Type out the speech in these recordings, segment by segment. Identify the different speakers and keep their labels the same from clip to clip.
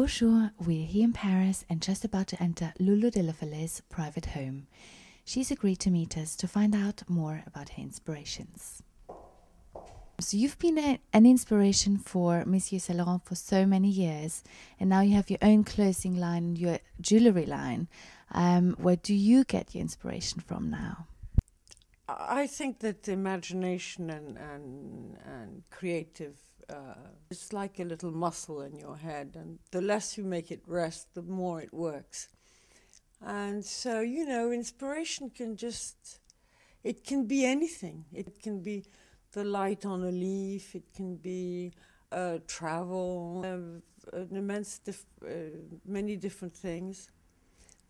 Speaker 1: Bonjour, we're here in Paris and just about to enter Loulou.mov's private home. She's agreed to meet us to find out more about her inspirations. So you've been an inspiration for Monsieur Saint Laurent for so many years, and now you have your own clothing line, your jewellery line. Where do you get your inspiration from now?
Speaker 2: I think that imagination and creative, it's like a little muscle in your head, and the less you make it rest, the more it works. And so, you know, inspiration it can be anything. It can be the light on a leaf, it can be travel, many different things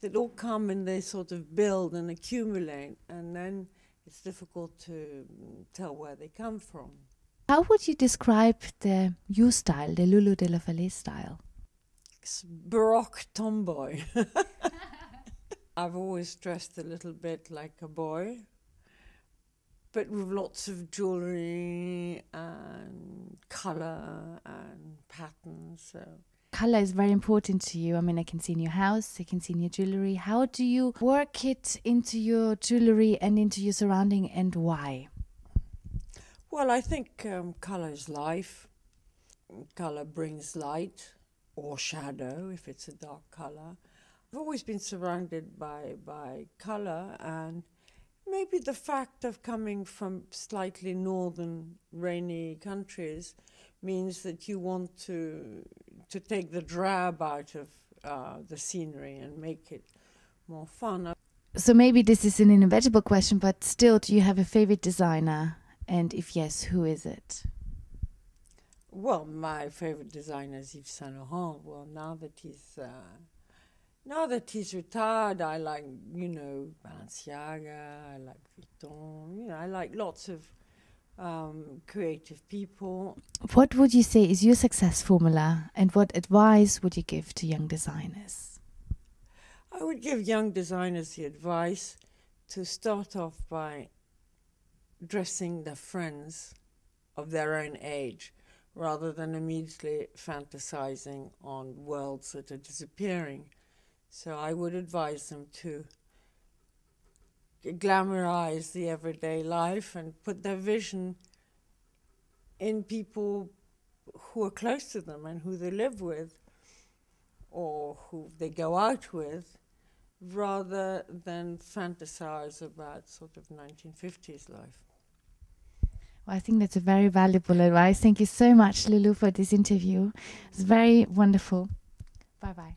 Speaker 2: that all come and they sort of build and accumulate, and then it's difficult to tell where they come from.
Speaker 1: How would you describe your style, the Loulou.mov style?
Speaker 2: It's Baroque tomboy. I've always dressed a little bit like a boy, but with lots of jewellery and colour and patterns. So.
Speaker 1: Colour is very important to you. I mean, I can see in your house, I can see in your jewellery. How do you work it into your jewellery and into your surrounding, and why?
Speaker 2: Well, I think colour is life. Colour brings light or shadow if it's a dark colour. I've always been surrounded by colour, and maybe the fact of coming from slightly northern, rainy countries means that you want to take the drab out of the scenery and make it more fun.
Speaker 1: So maybe this is an inevitable question, but still, do you have a favorite designer? And if yes, who is it?
Speaker 2: Well, my favorite designer is Yves Saint Laurent. Well, now that he's retired, I like, you know, Balenciaga, I like Vuitton, you know, I like lots of creative people.
Speaker 1: What would you say is your success formula, and what advice would you give to young designers?
Speaker 2: I would give young designers the advice to start off by dressing their friends of their own age, rather than immediately fantasizing on worlds that are disappearing. So I would advise them to glamorize the everyday life and put their vision in people who are close to them and who they live with or who they go out with, rather than fantasize about sort of 1950s life.
Speaker 1: Well, I think that's a very valuable advice. Thank you so much, Loulou, for this interview. It's very wonderful. Bye-bye.